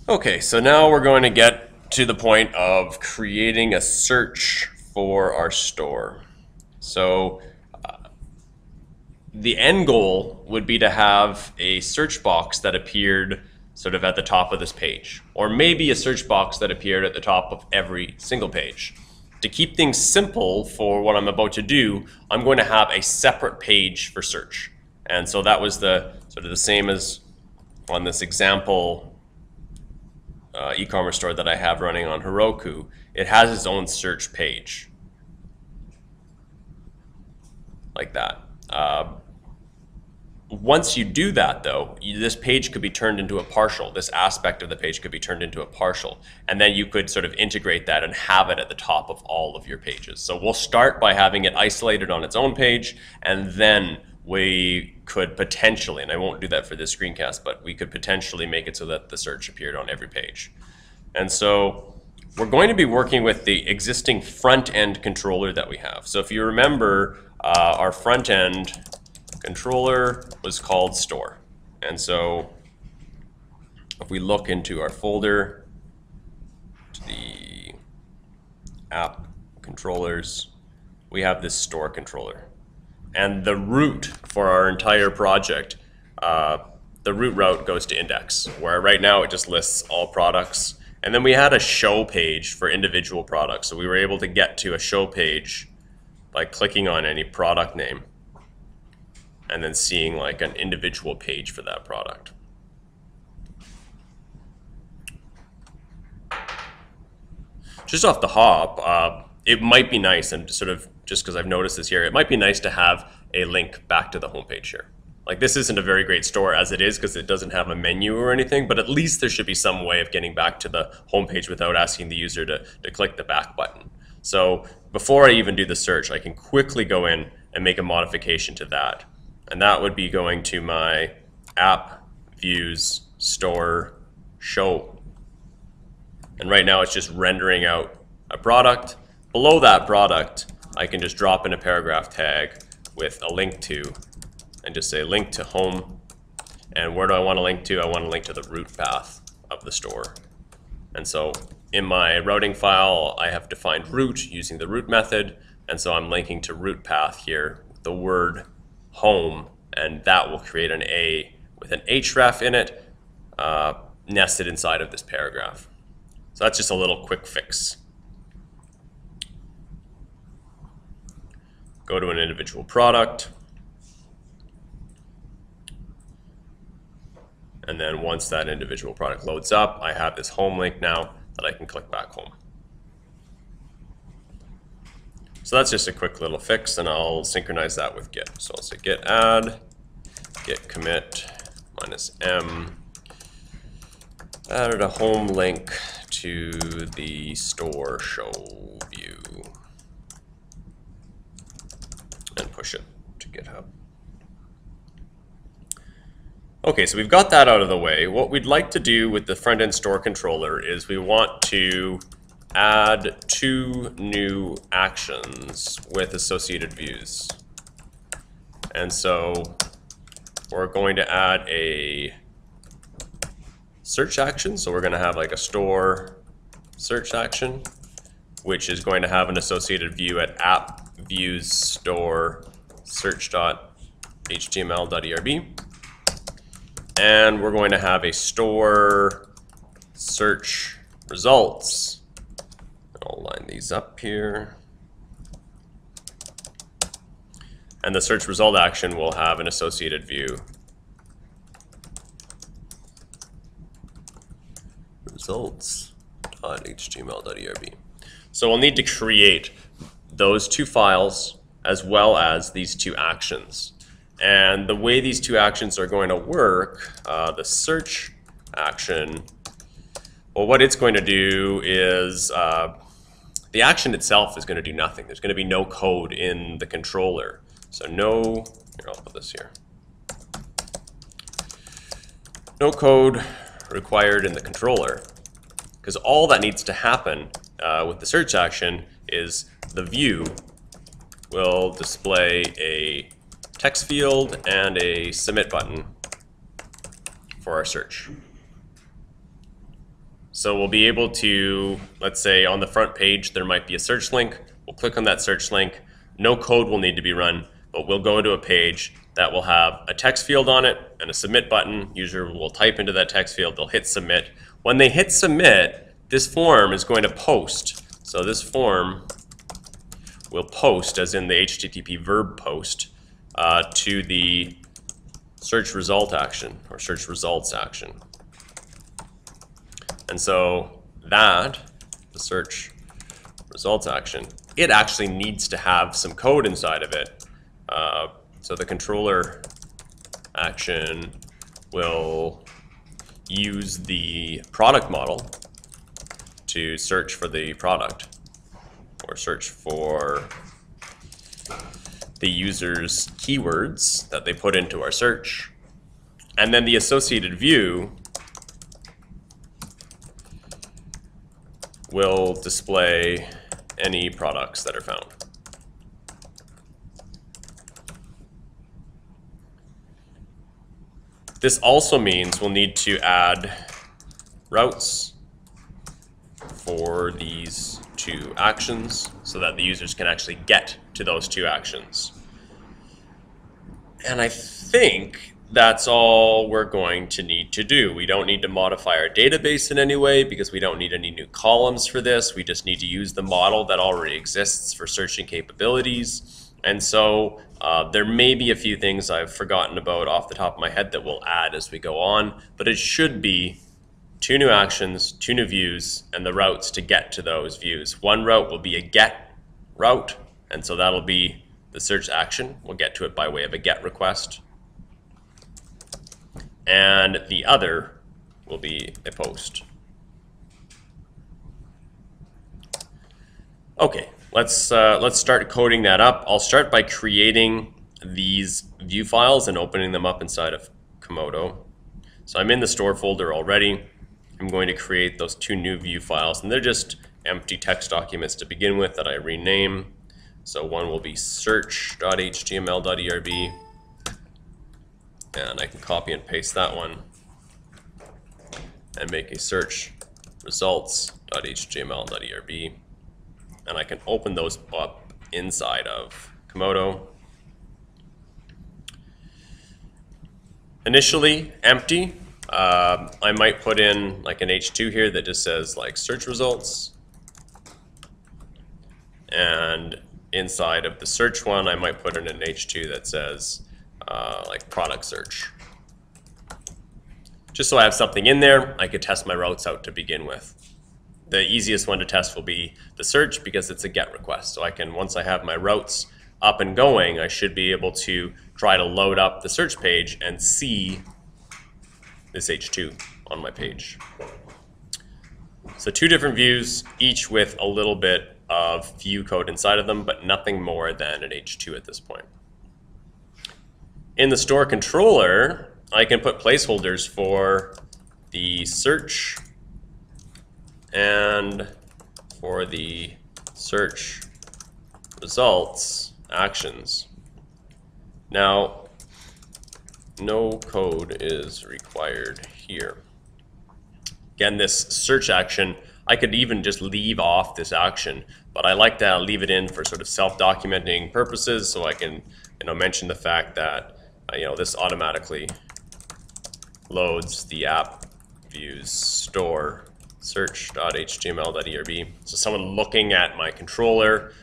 Okay, so now we're going to get to the point of creating a search for our store. So the end goal would be to have a search box that appeared sort of at the top of this page, or maybe a search box that appeared at the top of every single page. To keep things simple for what I'm about to do, I'm going to have a separate page for search. And so that was the sort of the same as on this example e-commerce store that I have running on Heroku. It has its own search page, like that. Once you do that, though, this page could be turned into a partial. This aspect of the page could be turned into a partial. And then you could sort of integrate that and have it at the top of all of your pages. So we'll start by having it isolated on its own page, and then we could potentially, and I won't do that for this screencast, but we could potentially make it so that the search appeared on every page. And so we're going to be working with the existing front-end controller that we have. So if you remember, our front-end controller was called store. And so if we look into our folder, to the app controllers, we have this store controller. And the root for our entire project, the root route goes to index, where right now it just lists all products. And then we had a show page for individual products. So we were able to get to a show page by clicking on any product name and then seeing like an individual page for that product. Just off the hop, it might be nice, and sort of just because I've noticed this here, it might be nice to have a link back to the homepage here. Like, this isn't a very great store as it is because it doesn't have a menu or anything, but at least there should be some way of getting back to the homepage without asking the user to click the back button. So before I even do the search, I can quickly go in and make a modification to that. And that would be going to my app, views, store, show. And right now it's just rendering out a product. Below that product, I can just drop in a paragraph tag with a link to, and just say link to home. And where do I want to link to? I want to link to the root path of the store. And so in my routing file, I have defined root using the root method. And so I'm linking to root path here with the word home, and that will create an A with an href in it, nested inside of this paragraph. So that's just a little quick fix. Go to an individual product. And then once that individual product loads up, I have this home link now that I can click back home. So that's just a quick little fix, and I'll synchronize that with Git. So I'll say git add, git commit -m, added a home link to the store show view, and push it to GitHub. Okay, so we've got that out of the way. What we'd like to do with the front-end store controller is we want to add 2 new actions with associated views. And so we're going to add a search action. So we're going to have like a store search action, which is going to have an associated view at app views store search.html.erb. And we're going to have a store search results. I'll line these up here. And the search result action will have an associated view. Results.html.erb. So we'll need to create those 2 files as well as these 2 actions. And the way these 2 actions are going to work, the search action, well, what it's going to do is the action itself is going to do nothing. There's going to be no code in the controller. So here, I'll put this here. No code required in the controller, because all that needs to happen with the search action is the view will display a text field and a submit button for our search. So we'll be able to, let's say on the front page, there might be a search link. We'll click on that search link. No code will need to be run, but we'll go to a page that will have a text field on it and a submit button. User will type into that text field, they'll hit submit. When they hit submit, this form is going to post. So this form will post, as in the HTTP verb post, to the search result action or search results action. And so that, the search results action, it actually needs to have some code inside of it. So the controller action will use the product model to search for the product or search for the user's keywords that they put into our search. And then the associated view will display any products that are found. This also means we'll need to add routes for these two actions so that the users can actually get to those two actions. And I think that's all we're going to need to do. We don't need to modify our database in any way because we don't need any new columns for this. We just need to use the model that already exists for searching capabilities. And so there may be a few things I've forgotten about off the top of my head that we'll add as we go on, but it should be two new actions, two new views, and the routes to get to those views. One route will be a get route, and so that'll be the search action. We'll get to it by way of a get request. And the other will be a post. Okay, let's start coding that up. I'll start by creating these view files and opening them up inside of Komodo. So I'm in the store folder already. I'm going to create those two new view files, and they're just empty text documents to begin with that I rename. So one will be search.html.erb. And I can copy and paste that one and make a search results.html.erb. And I can open those up inside of Komodo. Initially empty. I might put in like an H2 here that just says like search results. And inside of the search one, I might put in an H2 that says like product search. Just so I have something in there, I could test my routes out to begin with. The easiest one to test will be the search because it's a GET request. So I can, once I have my routes up and going, I should be able to try to load up the search page and see this H2 on my page. So two different views, each with a little bit of view code inside of them, but nothing more than an H2 at this point. In the store controller, I can put placeholders for the search and for the search results actions. Now, no code is required here. Again, this search action, I could even just leave off this action, but I like to leave it in for sort of self-documenting purposes, so I can, mention the fact that this automatically loads the app views store search.html.erb. So someone looking at my controller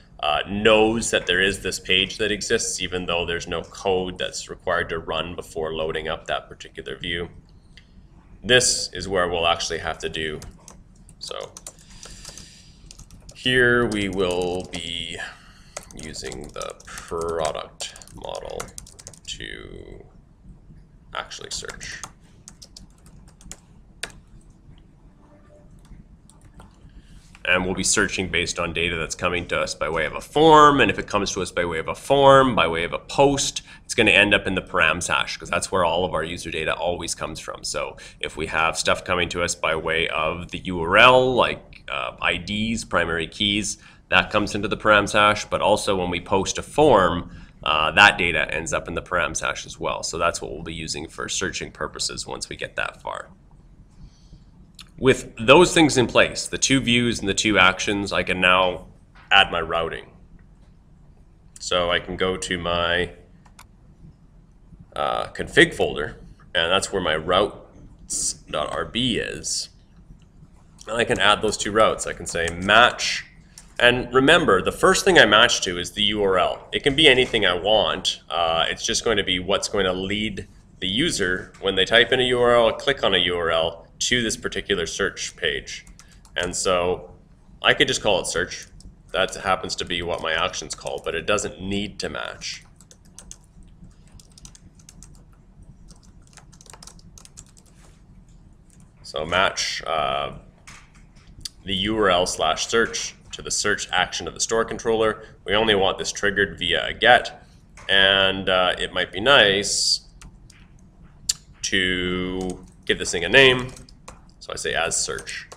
knows that there is this page that exists, even though there's no code that's required to run before loading up that particular view. This is where we'll actually have to do. So here we will be using the product model to actually search. And we'll be searching based on data that's coming to us by way of a form. And if it comes to us by way of a form, by way of a post, it's going to end up in the params hash because that's where all of our user data always comes from. So if we have stuff coming to us by way of the URL, like IDs, primary keys, that comes into the params hash. But also when we post a form, that data ends up in the params hash as well. So that's what we'll be using for searching purposes once we get that far. With those things in place, the two views and the two actions, I can now add my routing. So I can go to my config folder, and that's where my routes.rb is. And I can add those two routes. I can say match. And remember, the first thing I match to is the URL. It can be anything I want. It's just going to be what's going to lead the user when they type in a URL, click on a URL, to this particular search page. And so I could just call it search. That happens to be what my action's called, but it doesn't need to match. So match the URL/search to the search action of the store controller. We only want this triggered via a get, and it might be nice to give this thing a name. So I say as search.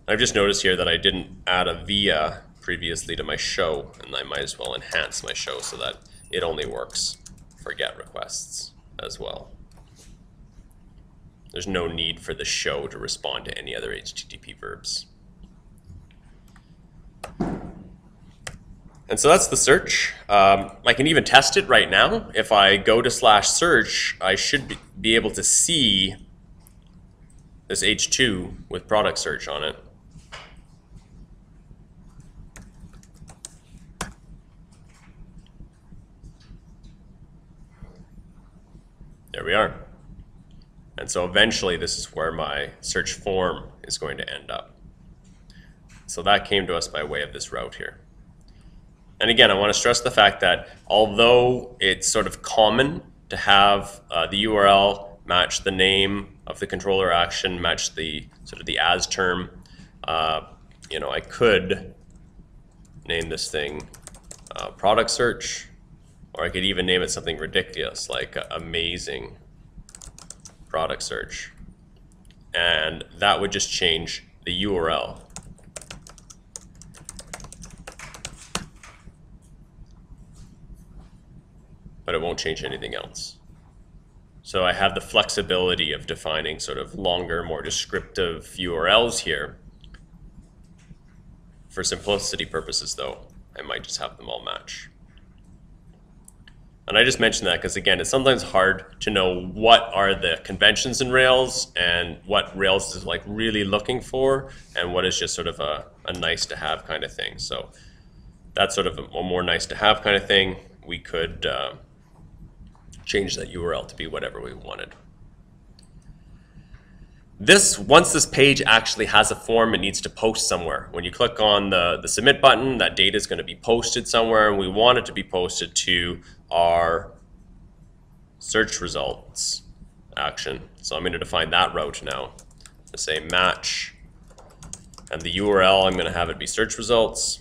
I've just noticed here that I didn't add a via previously to my show, and I might as well enhance my show so that it only works for GET requests as well. There's no need for the show to respond to any other HTTP verbs. And so that's the search. I can even test it right now. If I go to /search, I should be able to see this H2 with product search on it. There we are. And so eventually this is where my search form is going to end up. So that came to us by way of this route here. And again, I want to stress the fact that although it's sort of common to have the URL match the name of the controller action, match the sort of the as term, you know, I could name this thing product search, or I could even name it something ridiculous like amazing product search, and that would just change the URL. But it won't change anything else. So I have the flexibility of defining sort of longer, more descriptive URLs here. For simplicity purposes though, I might just have them all match. And I just mentioned that because again, it's sometimes hard to know what are the conventions in Rails and what Rails is like really looking for and what is just sort of a nice to have kind of thing. So that's sort of a more nice to have kind of thing. We could change that URL to be whatever we wanted. Once this page actually has a form, it needs to post somewhere. When you click on the submit button, that data is going to be posted somewhere, and we want it to be posted to our search results action. So I'm going to define that route now. To say match, and the URL, I'm going to have it be search results.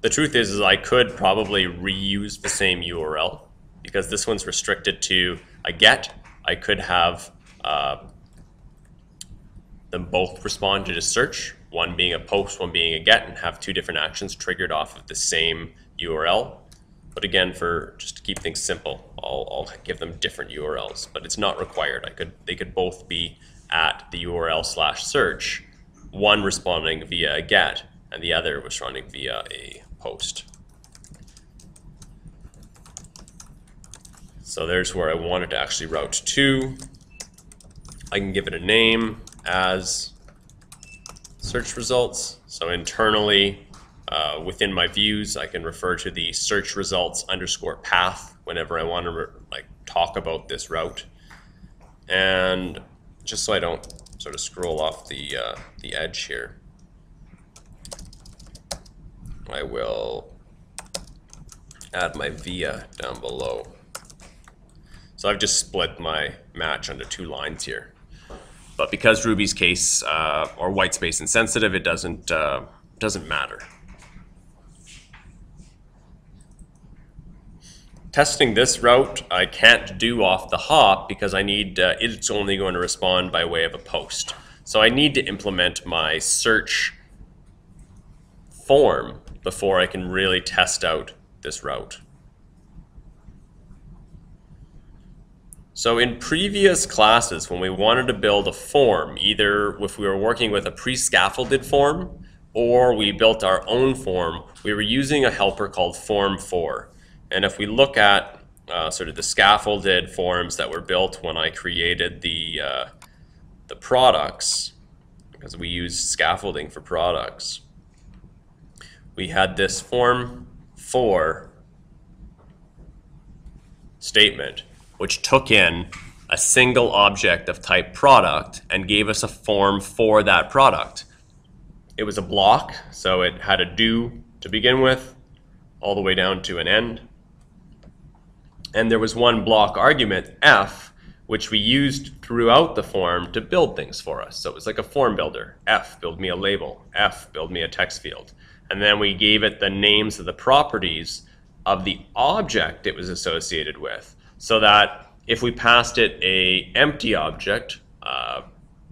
The truth is I could probably reuse the same URL because this one's restricted to a get. I could have them both respond to just search, one being a post, one being a get, and have two different actions triggered off of the same URL. But again, just to keep things simple, I'll give them different URLs, but it's not required. They could both be at the URL/search, one responding via a get and the other responding via a post. So there's where I wanted to actually route to. I can give it a name as search results. So internally, within my views, I can refer to the search results _path whenever I want to talk about this route. And just so I don't sort of scroll off the edge here, I will add my via down below. So I've just split my match onto two lines here. But because Ruby's case or white space insensitive, it doesn't matter. Testing this route I can't do off the hop because I need it's only going to respond by way of a post. So I need to implement my search form before I can really test out this route. So in previous classes, when we wanted to build a form, either if we were working with a pre-scaffolded form or we built our own form, we were using a helper called form4. And if we look at sort of the scaffolded forms that were built when I created the products, because we use scaffolding for products, we had this form4 statement, which took in a single object of type product and gave us a form for that product. It was a block, so it had a do to begin with, all the way down to an end. And there was one block argument, f, which we used throughout the form to build things for us. So it was like a form builder. F, build me a label. F, build me a text field. And then we gave it the names of the properties of the object it was associated with, so that if we passed it an empty object,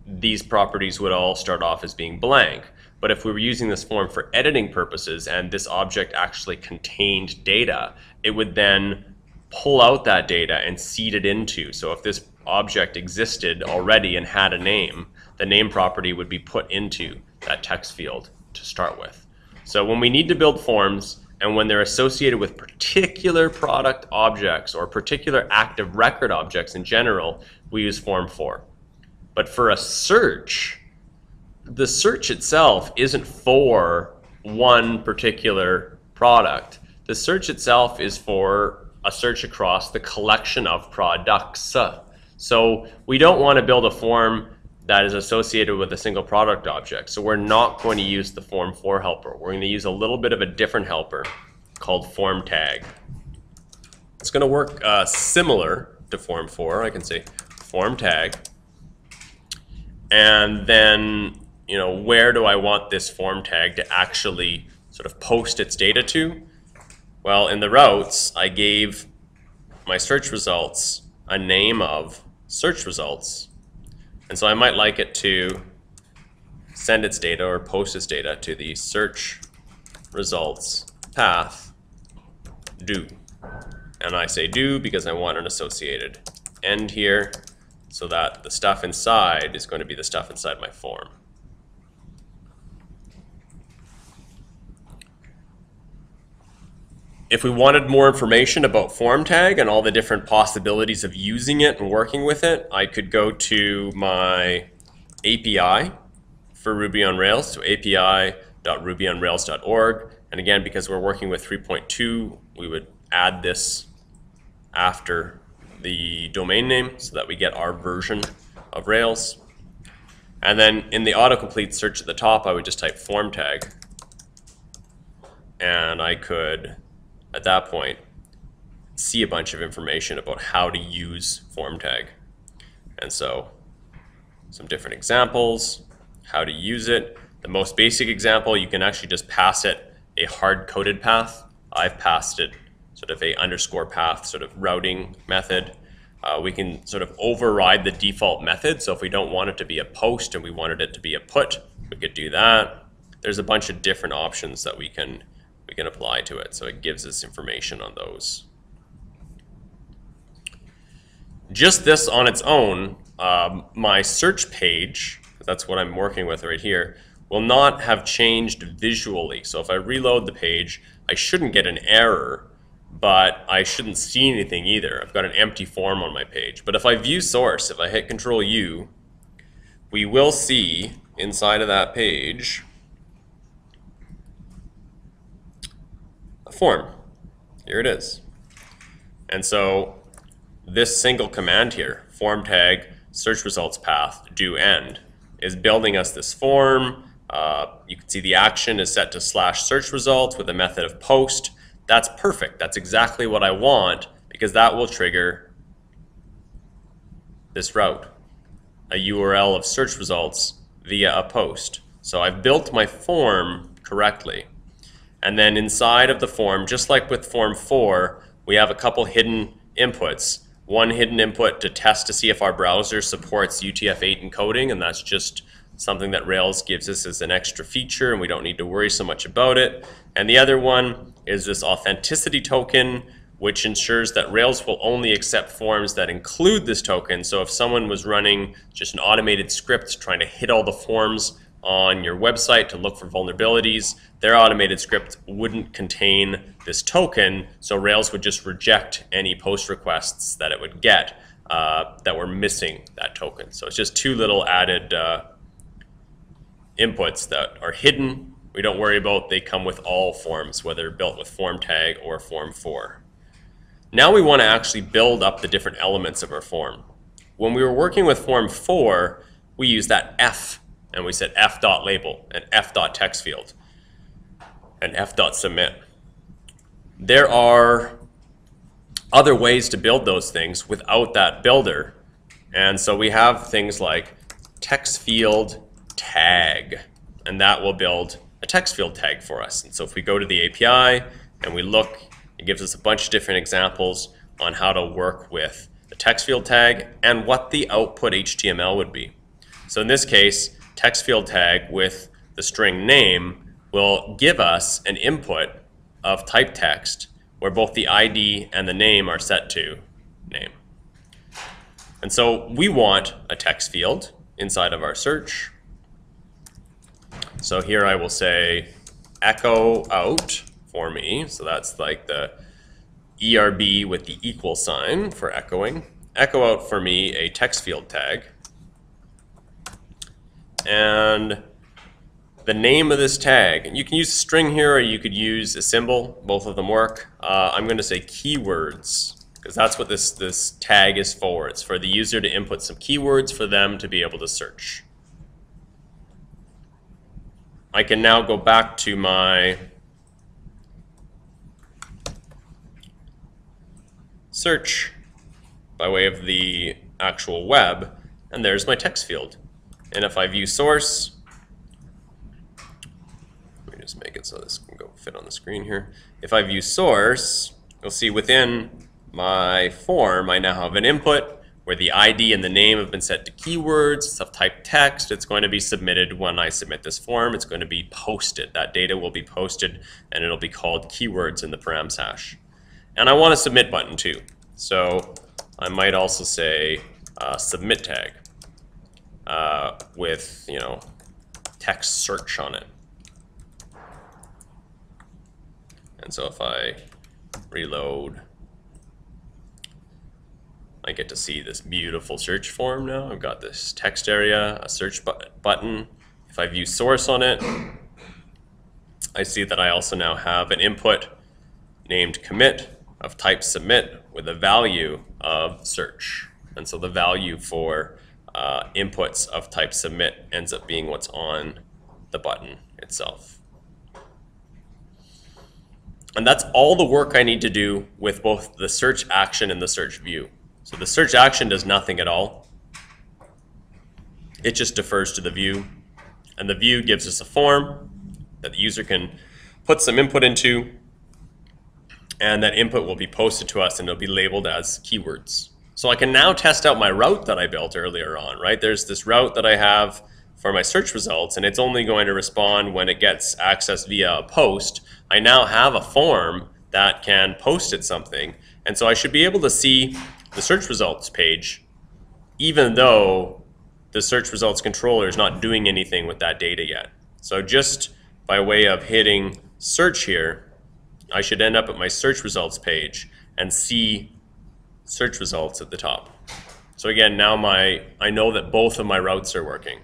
these properties would all start off as being blank. But if we were using this form for editing purposes and this object actually contained data, it would then pull out that data and seed it into. So if this object existed already and had a name, the name property would be put into that text field to start with. So when we need to build forms, and when they're associated with particular product objects or particular active record objects in general, we use form4. But for a search, the search itself isn't for one particular product. The search itself is for a search across the collection of products. So we don't want to build a form that is associated with a single product object. So we're not going to use the form4 helper. We're going to use a little bit of a different helper called form tag. It's going to work similar to form4. I can say form tag. And then, you know, where do I want this form tag to actually sort of post its data to? Well, in the routes, I gave my search results a name of search results. And so I might like it to send its data or post its data to the search results path do. And I say do because I want an associated end here so that the stuff inside is going to be the stuff inside my form. If we wanted more information about form tag and all the different possibilities of using it and working with it, I could go to my API for Ruby on Rails, so api.rubyonrails.org. And again, because we're working with 3.2, we would add this after the domain name so that we get our version of Rails. And then in the autocomplete search at the top, I would just type form tag. And I could, at that point, see a bunch of information about how to use form tag. And so some different examples, how to use it. The most basic example, you can actually just pass it a hard-coded path. I've passed it sort of a underscore path sort of routing method. We can sort of override the default method. So if we don't want it to be a post and we wanted it to be a put, we could do that. There's a bunch of different options that we can apply to it. So it gives us information on those. Just this on its own, my search page, that's what I'm working with right here, will not have changed visually. So if I reload the page, I shouldn't get an error, but I shouldn't see anything either. I've got an empty form on my page. But if I view source, if I hit Control U, we will see inside of that page a form. Here it is. And so this single command here, form tag, search results path, do end, is building us this form. You can see the action is set to /search results with a method of post. That's perfect. That's exactly what I want because that will trigger this route, a URL of search results via a post. So I've built my form correctly. And then inside of the form, just like with form 4, we have a couple hidden inputs. One hidden input to test to see if our browser supports UTF-8 encoding, and that's just something that Rails gives us as an extra feature and we don't need to worry so much about it. And the other one is this authenticity token, which ensures that Rails will only accept forms that include this token. So if someone was running just an automated script trying to hit all the forms on your website to look for vulnerabilities, their automated script wouldn't contain this token, so Rails would just reject any post requests that it would get that were missing that token. So it's just two little added inputs that are hidden. We don't worry about. They come with all forms, whether built with form tag or form 4. Now we want to actually build up the different elements of our form. When we were working with form 4, we used that f, and we said f.label and f.text field and f.submit. There are other ways to build those things without that builder. And so we have things like text field tag, and that will build a text field tag for us. And so if we go to the API and we look, it gives us a bunch of different examples on how to work with the text field tag and what the output HTML would be. So in this case, text field tag with the string name will give us an input of type text where both the ID and the name are set to name. And so we want a text field inside of our search. So here I will say echo out for me. So that's like the ERB with the equal sign for echoing. Echo out for me a text field tag. And the name of this tag, and you can use a string here or you could use a symbol. Both of them work. I'm going to say keywords because that's what this tag is for. It's for the user to input some keywords for them to be able to search. I can now go back to my search by way of the actual web, and there's my text field. And if I view source, let me just make it so this can go fit on the screen here. If I view source, you'll see within my form I now have an input where the ID and the name have been set to keywords. It's of type text. It's going to be submitted when I submit this form. It's going to be posted. That data will be posted and it'll be called keywords in the params hash. And I want a submit button too. So I might also say submit tag with, you know, text search on it. And so if I reload, I get to see this beautiful search form now. I've got this text area, a search button. If I view source on it, I see that I also now have an input named commit of type submit with a value of search. And so the value for inputs of type submit ends up being what's on the button itself. And that's all the work I need to do with both the search action and the search view. So the search action does nothing at all. It just defers to the view. And the view gives us a form that the user can put some input into. And that input will be posted to us and it'll be labeled as keywords. So I can now test out my route that I built earlier on, right? There's this route that I have for my search results, and it's only going to respond when it gets access via a post. I now have a form that can post it something. And so I should be able to see the search results page, even though the search results controller is not doing anything with that data yet. So just by way of hitting search here, I should end up at my search results page and see search results at the top. So again, now I know that both of my routes are working.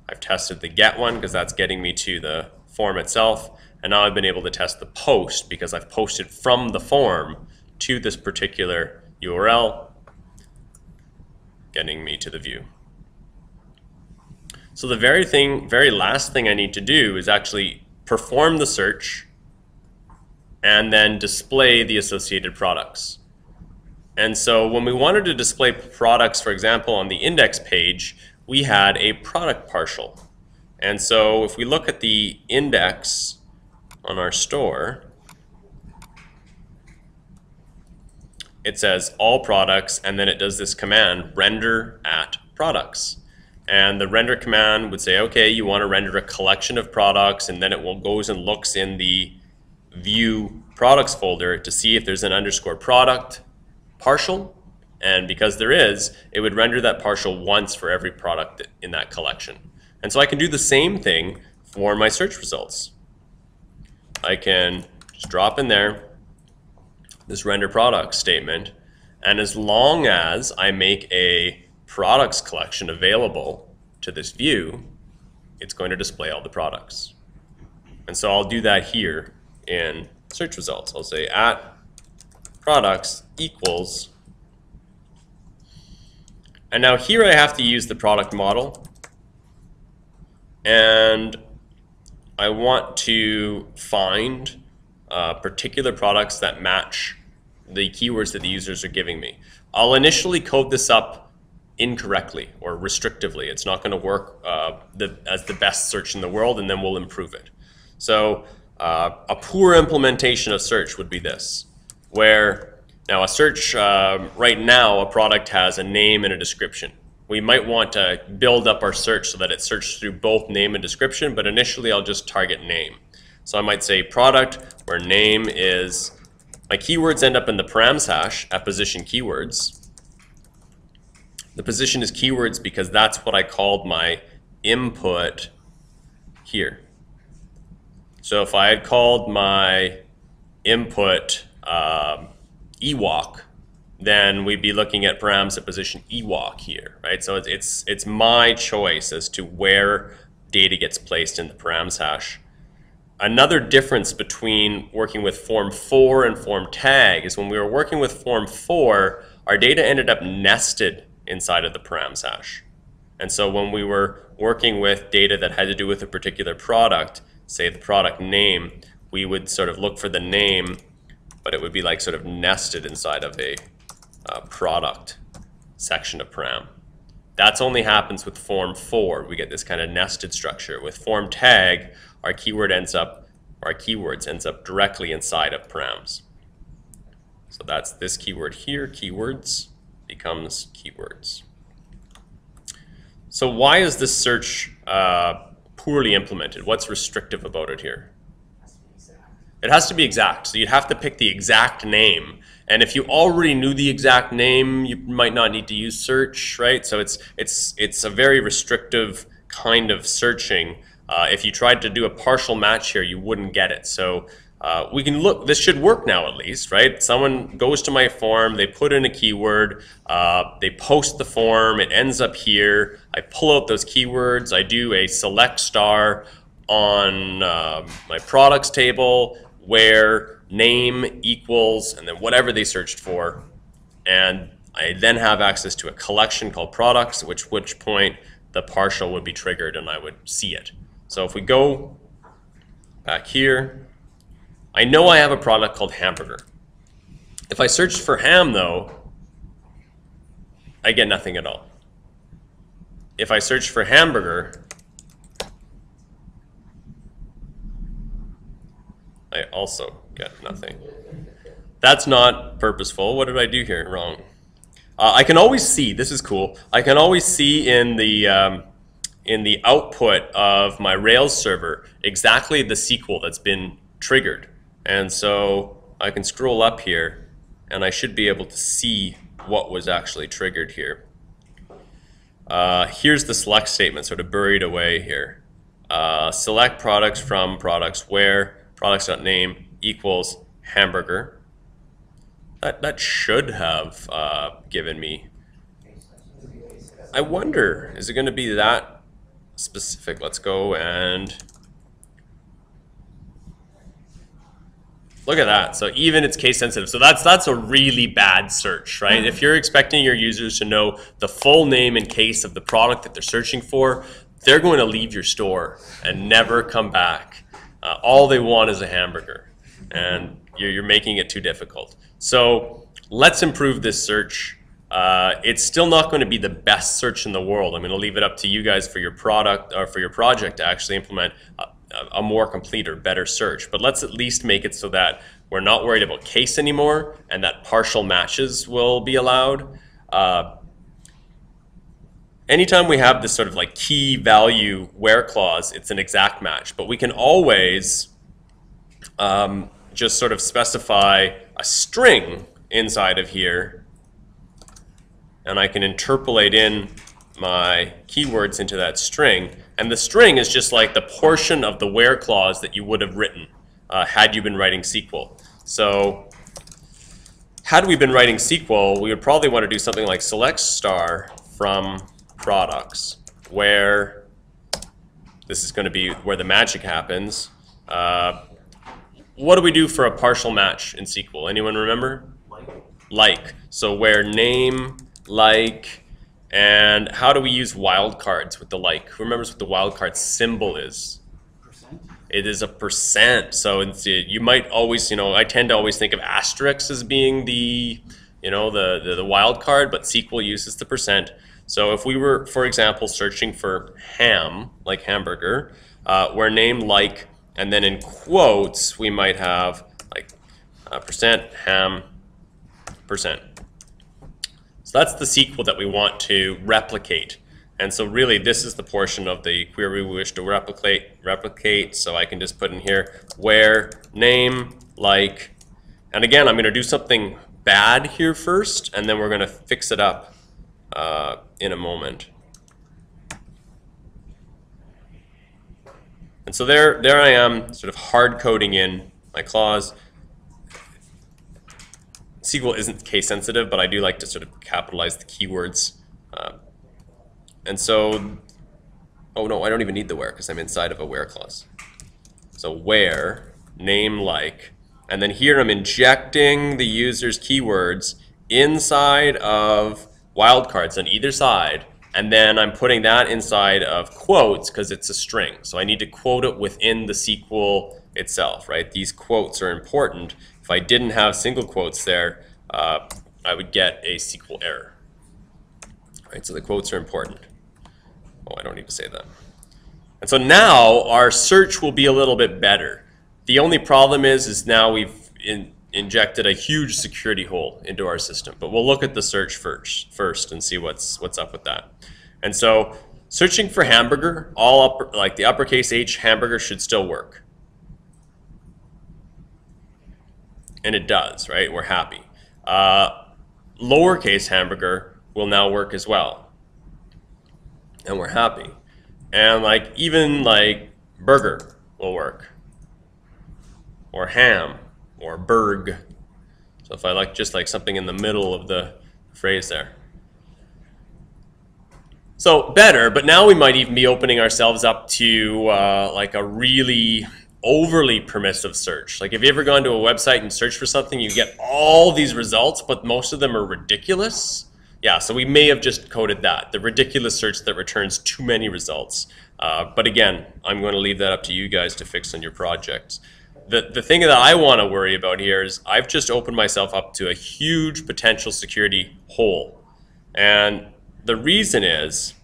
I've tested the get one because that's getting me to the form itself, and now I've been able to test the post because I've posted from the form to this particular URL, getting me to the view. So the very last thing I need to do is actually perform the search and then display the associated products. And so when we wanted to display products, for example, on the index page, we had a product partial. And so if we look at the index on our store, it says all products, and then it does this command, render at products. And the render command would say, okay, you want to render a collection of products, and then it goes and looks in the view products folder to see if there's an underscore product partial, and because there is, it would render that partial once for every product in that collection. And so I can do the same thing for my search results. I can just drop in there this render products statement, and as long as I make a products collection available to this view, it's going to display all the products. And so I'll do that here in search results. I'll say at products equals, and now here I have to use the product model, and I want to find particular products that match the keywords that the users are giving me. I'll initially code this up incorrectly or restrictively. It's not going to work as the best search in the world, and then we'll improve it. So a poor implementation of search would be this, where now a search, right now a product has a name and a description. We might want to build up our search so that it searches through both name and description, but initially I'll just target name. So I might say product where name is, my keywords end up in the params hash at position keywords. The position is keywords because that's what I called my input here. So if I had called my input ewok, then we'd be looking at params at position ewok here, right? So it's my choice as to where data gets placed in the params hash. Another difference between working with form 4 and form tag is when we were working with form 4, our data ended up nested inside of the params hash. And so when we were working with data that had to do with a particular product, say the product name, we would sort of look for the name, but it would be like sort of nested inside of a product section of param. That's only happens with form 4. We get this kind of nested structure. With form tag, our keywords ends up directly inside of params. So that's this keyword here, keywords, becomes keywords. So why is this search poorly implemented? What's restrictive about it here? It has to be exact. So you'd have to pick the exact name. And if you already knew the exact name, you might not need to use search, right? So it's a very restrictive kind of searching. If you tried to do a partial match here, you wouldn't get it. So we can look, this should work now at least, right? Someone goes to my form, they put in a keyword, they post the form, it ends up here. I pull out those keywords, I do a select star on my products table where name equals, and then whatever they searched for. And I then have access to a collection called products, at which point the partial would be triggered and I would see it. So if we go back here, I know I have a product called hamburger. If I searched for ham though, I get nothing at all. If I search for hamburger, I also get nothing. That's not purposeful. What did I do here wrong? I can always see, this is cool, I can always see in the output of my Rails server exactly the SQL that's been triggered. And so I can scroll up here and I should be able to see what was actually triggered here. Here's the select statement sort of buried away here. Select products from products where products.name equals hamburger. That should have given me. I wonder, is it going to be that specific? Let's go and look at that. So even it's case sensitive. So that's a really bad search, right? If you're expecting your users to know the full name and case of the product that they're searching for, they're going to leave your store and never come back. All they want is a hamburger, and you're making it too difficult. So let's improve this search. It's still not going to be the best search in the world. I'm going to leave it up to you guys for your product or for your project to actually implement a more complete or better search. But let's at least make it so that we're not worried about case anymore and that partial matches will be allowed. Anytime we have this sort of like key value where clause, it's an exact match. But we can always just sort of specify a string inside of here, and I can interpolate in my keywords into that string, and the string is just like the portion of the where clause that you would have written had you been writing SQL. So had we been writing SQL, we would probably want to do something like select star from products, where this is going to be where the magic happens. What do we do for a partial match in SQL? Anyone remember? Like. So where name, like, and how do we use wildcards with the like? Who remembers what the wildcard symbol is? It is a %. So you might always, I tend to always think of asterisks as being the wild card, but SQL uses the %. So if we were, for example, searching for ham, like hamburger, where name, like, and then in quotes, we might have like %ham %. So that's the SQL that we want to replicate. And so really this is the portion of the query we wish to replicate. So I can just put in here where name, like, and again, I'm going to do something bad here first, and then we're going to fix it up in a moment. And so there I am, sort of hard coding in my clause. SQL isn't case sensitive, but I do like to sort of capitalize the keywords. And so, oh no, I don't even need the where because I'm inside of a where clause. So where, name, like, and then here I'm injecting the user's keywords inside of wildcards on either side, and then I'm putting that inside of quotes because it's a string. So I need to quote it within the SQL itself, right? These quotes are important. If I didn't have single quotes there, I would get a SQL error. Right, so the quotes are important. Oh, I don't need to say that. And so now our search will be a little bit better. The only problem is now we've injected a huge security hole into our system. But we'll look at the search first and see what's up with that. And so searching for hamburger, like the uppercase H hamburger should still work. And it does, right? We're happy. Lowercase hamburger will now work as well. And we're happy. And even burger will work. Or ham, or berg. So if I just like something in the middle of the phrase there. So better, but now we might even be opening ourselves up to like a really overly permissive search. Like, have you ever gone to a website and searched for something, you get all these results, but most of them are ridiculous? Yeah, so we may have just coded that, the ridiculous search that returns too many results. But again, I'm going to leave that up to you guys to fix on your projects. The thing that I want to worry about here is I've just opened myself up to a huge potential security hole. And the reason is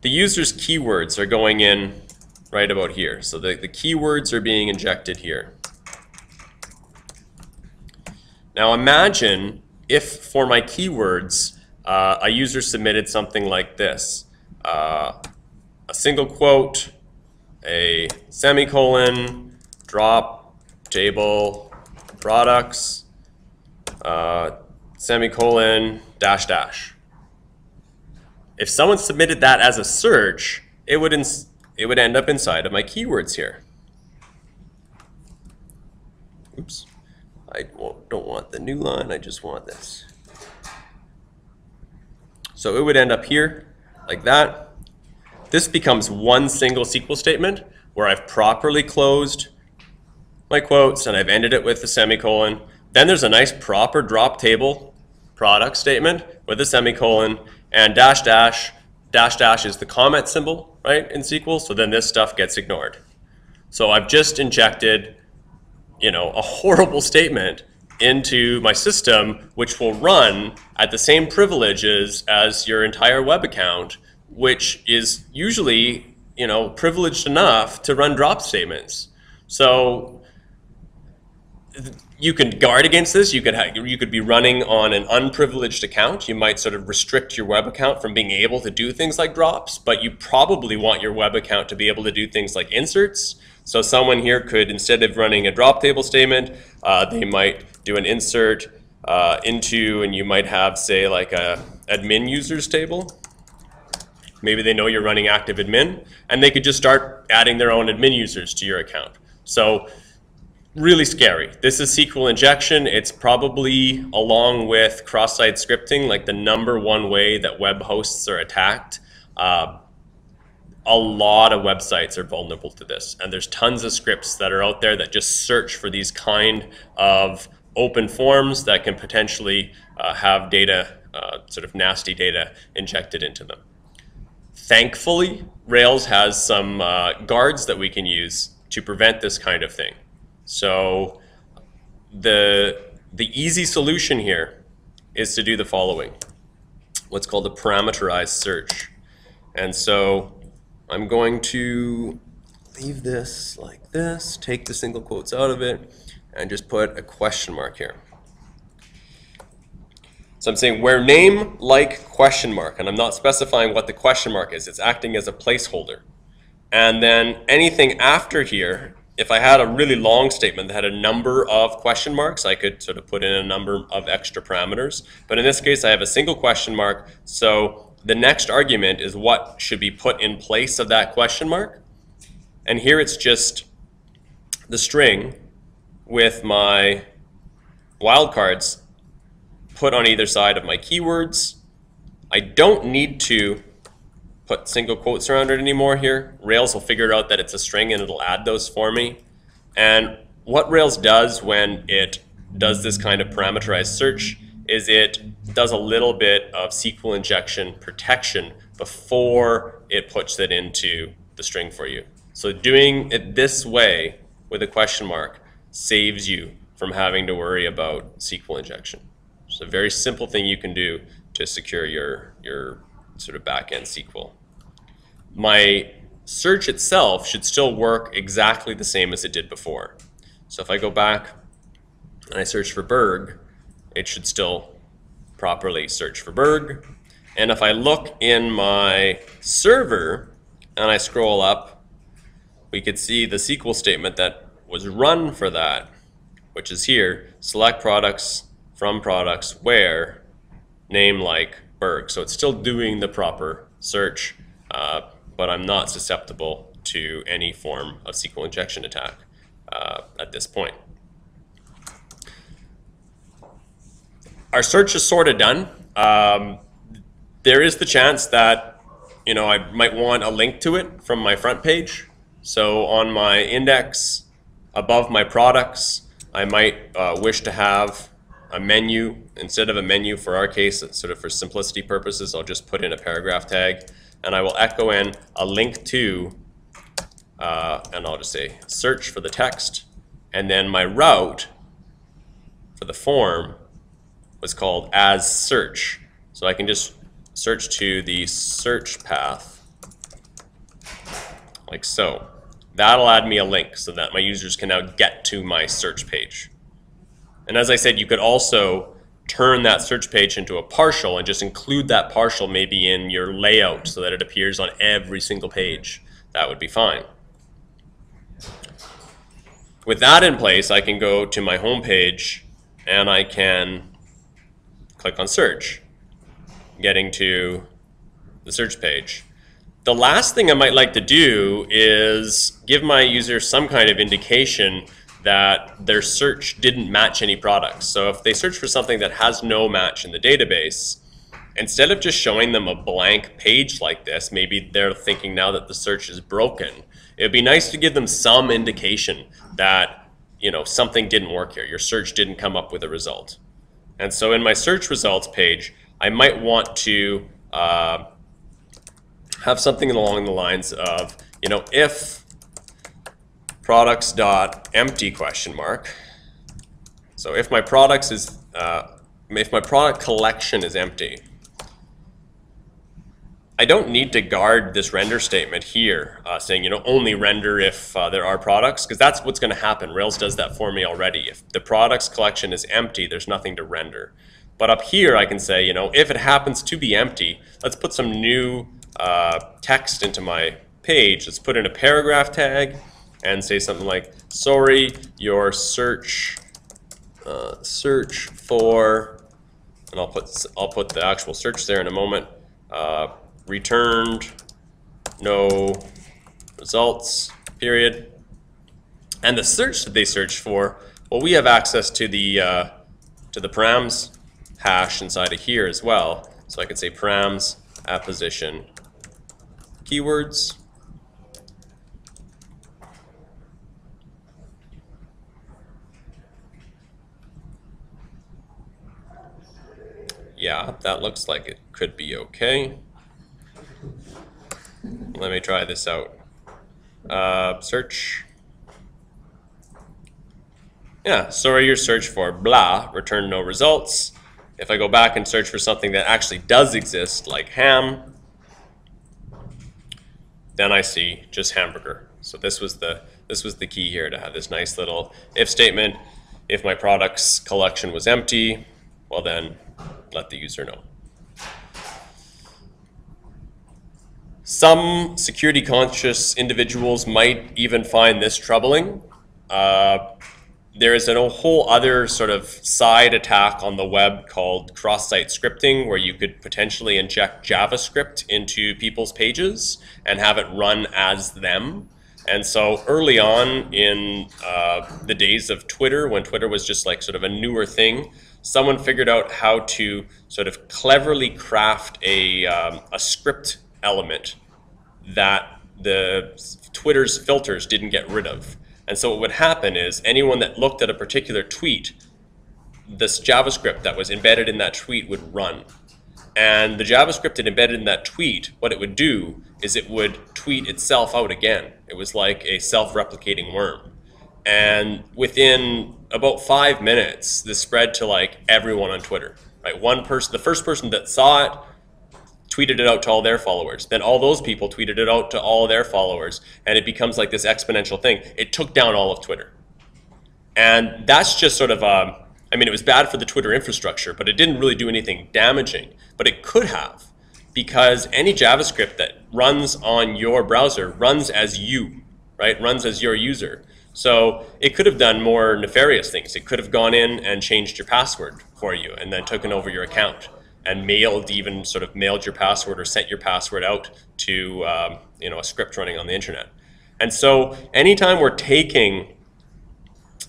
the user's keywords are going in right about here. So the keywords are being injected here. Now imagine if for my keywords a user submitted something like this. A single quote, a semicolon, drop, table, products, semicolon, dash dash. If someone submitted that as a search, it would end up inside of my keywords here. Oops. I don't want the new line, I just want this. So it would end up here, like that. This becomes one single SQL statement where I've properly closed my quotes and I've ended it with a semicolon. Then there's a nice proper drop table product statement with a semicolon, and dash dash, dash dash is the comment symbol, right, in SQL, so then this stuff gets ignored. So I've just injected a horrible statement into my system, which will run at the same privileges as your entire web account, which is usually, privileged enough to run drop statements. So, You can guard against this. You could be running on an unprivileged account. You might sort of restrict your web account from being able to do things like drops, but you probably want your web account to be able to do things like inserts. So someone here could, instead of running a drop table statement, they might do an insert into, and you might have, say, like a admin users table. Maybe they know you're running active admin, and they could just start adding their own admin users to your account. So really scary. This is SQL injection. It's probably, along with cross-site scripting, like the #1 way that web hosts are attacked. A lot of websites are vulnerable to this, and there's tons of scripts that are out there that just search for these kind of open forms that can potentially have data, sort of nasty data injected into them. Thankfully, Rails has some guards that we can use to prevent this kind of thing. So the easy solution here is to do the following, what's called a parameterized search. And so I'm going to leave this like this, take the single quotes out of it, and just put a question mark here. So I'm saying where name like question mark, and I'm not specifying what the question mark is. It's acting as a placeholder. And then anything after here, if I had a really long statement that had a number of question marks, I could sort of put in a number of extra parameters. But in this case, I have a single question mark. So the next argument is what should be put in place of that question mark. And here it's just the string with my wildcards put on either side of my keywords. I don't need to put single quotes around it anymore here. Rails will figure out that it's a string and it'll add those for me. And what Rails does when it does this kind of parameterized search is it does a little bit of SQL injection protection before it puts it into the string for you. So doing it this way with a question mark saves you from having to worry about SQL injection. It's a very simple thing you can do to secure your sort of back-end SQL. My search itself should still work exactly the same as it did before. So if I go back and I search for Berg, it should still properly search for Berg. And if I look in my server and I scroll up, we could see the SQL statement that was run for that, which is here, select products from products where name like Berg. So it's still doing the proper search, but I'm not susceptible to any form of SQL injection attack at this point. Our search is sort of done. There is the chance that I might want a link to it from my front page. So on my index above my products, I might wish to have a menu. Instead of a menu, for our case, sort of for simplicity purposes, I'll just put in a paragraph tag, and I will echo in a link to, and I'll just say search for the text, and then my route for the form was called as search. So I can just search to the search path like so. That'll add me a link so that my users can now get to my search page. And as I said, you could also turn that search page into a partial and just include that partial maybe in your layout so that it appears on every single page. That would be fine. With that in place, I can go to my home page and I can click on search, getting to the search page. The last thing I might like to do is give my user some kind of indication that their search didn't match any products. So if they search for something that has no match in the database, instead of just showing them a blank page like this, maybe they're thinking now that the search is broken. It'd be nice to give them some indication that something didn't work here. Your search didn't come up with a result. And so in my search results page, I might want to have something along the lines of, if products.empty question mark. So if my products is, if my product collection is empty, I don't need to guard this render statement here, saying, only render if there are products, because that's what's going to happen. Rails does that for me already. If the products collection is empty, there's nothing to render. But up here, I can say, if it happens to be empty, let's put some new text into my page. Let's put in a paragraph tag and say something like, sorry, your search for, and I'll put the actual search there in a moment. Returned no results, period. And the search that they searched for, well, we have access to the params hash inside of here as well. So I could say params at position keywords. Yeah, that looks like it could be okay. Let me try this out. Search. Yeah, sorry, your search for blah, return no results. If I go back and search for something that actually does exist, like ham, then I see just hamburger. So this was the key here, to have this nice little if statement. If my products collection was empty, well then let the user know. Some security conscious individuals might even find this troubling. There is a whole other sort of side attack on the web called cross-site scripting, where you could potentially inject JavaScript into people's pages and have it run as them. And so early on in the days of Twitter, when Twitter was just like sort of a newer thing, someone figured out how to sort of cleverly craft a script element that the Twitter's filters didn't get rid of. And so what would happen is anyone that looked at a particular tweet, this JavaScript that was embedded in that tweet would run. And the JavaScript that embedded in that tweet, what it would do is it would tweet itself out again. It was like a self-replicating worm. And within about 5 minutes, this spread to like everyone on Twitter. Right? One person, the first person that saw it, tweeted it out to all their followers. Then all those people tweeted it out to all their followers, and it becomes like this exponential thing. It took down all of Twitter. And that's just sort of, I mean, it was bad for the Twitter infrastructure, but it didn't really do anything damaging. But it could have, because any JavaScript that runs on your browser runs as you, right? Runs as your user. So it could have done more nefarious things. It could have gone in and changed your password for you and then taken over your account, and mailed your password or sent your password out to a script running on the internet. And so anytime we're taking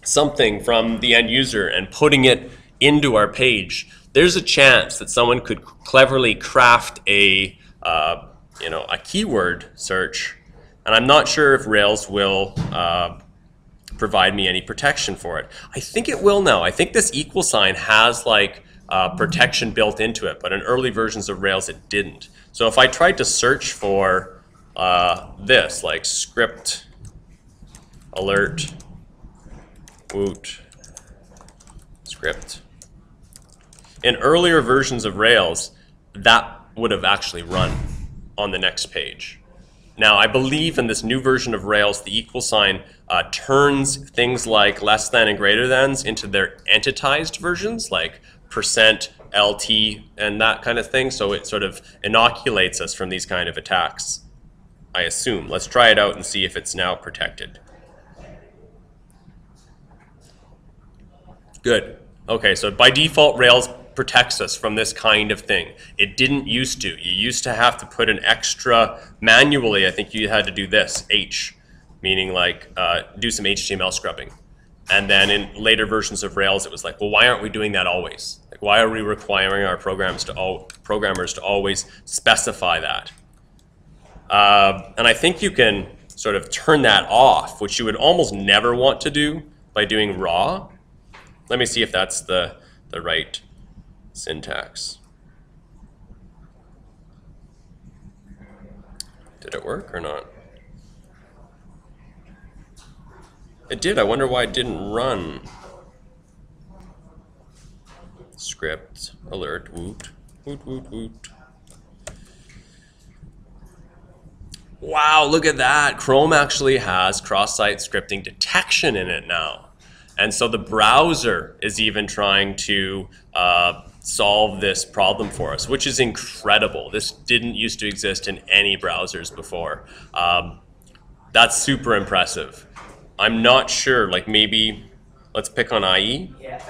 something from the end user and putting it into our page, there's a chance that someone could cleverly craft a keyword search, and I'm not sure if Rails will provide me any protection for it. I think it will now. I think this equal sign has like protection built into it, but in early versions of Rails it didn't. So if I tried to search for this, like script alert woot script, in earlier versions of Rails, that would have actually run on the next page. Now, I believe in this new version of Rails, the equal sign turns things like less than and greater thans into their entitized versions, like %LT and that kind of thing. So it sort of inoculates us from these kind of attacks, I assume. Let's try it out and see if it's now protected. Good. Okay, so by default, Rails protects us from this kind of thing. It didn't used to. You used to have to put an extra, manually, I think you had to do this, H, meaning like do some HTML scrubbing. And then in later versions of Rails, it was like, well, why aren't we doing that always? Like, why are we requiring our programmers to always specify that? And I think you can sort of turn that off, which you would almost never want to do by doing raw. Let me see if that's the right syntax. Did it work or not? It did. I wonder why it didn't run. Script alert woot woot woot woot. Wow, look at that. Chrome actually has cross-site scripting detection in it now. And so the browser is even trying to solve this problem for us, which is incredible. This didn't used to exist in any browsers before. That's super impressive. I'm not sure, like maybe, let's pick on IE. Yeah.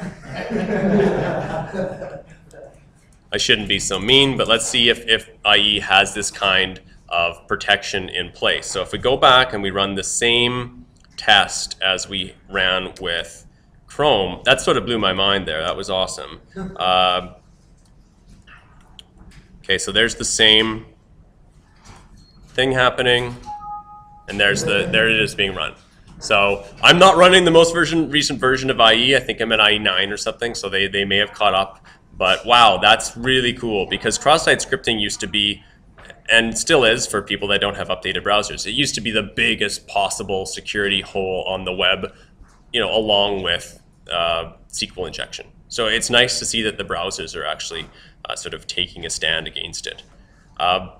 I shouldn't be so mean, but let's see if IE has this kind of protection in place. So if we go back and we run the same test as we ran with Chrome, that sort of blew my mind there. That was awesome. Okay, so there's the same thing happening, and there it is being run. So I'm not running the most recent version of IE. I think I'm at IE 9 or something, so they may have caught up. But wow, that's really cool, because cross-site scripting used to be, and still is for people that don't have updated browsers, it used to be the biggest possible security hole on the web, you know, along with SQL injection. So it's nice to see that the browsers are actually sort of taking a stand against it.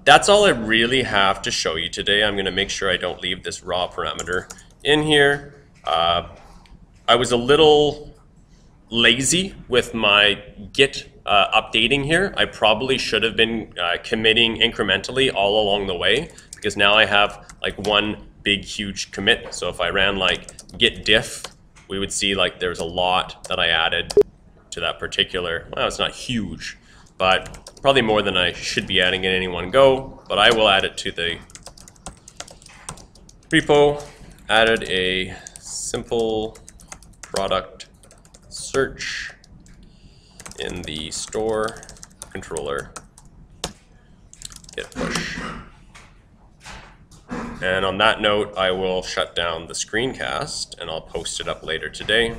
That's all I really have to show you today. I'm going to make sure I don't leave this raw parameter in here. I was a little lazy with my Git updating here. I probably should have been committing incrementally all along the way, because now I have like one big huge commit. So if I ran like git diff, we would see like there's a lot that I added to that particular, well, it's not huge, but probably more than I should be adding in any one go. But I will add it to the repo. Added a simple product search in the store controller, git push. And on that note, I will shut down the screencast and I'll post it up later today.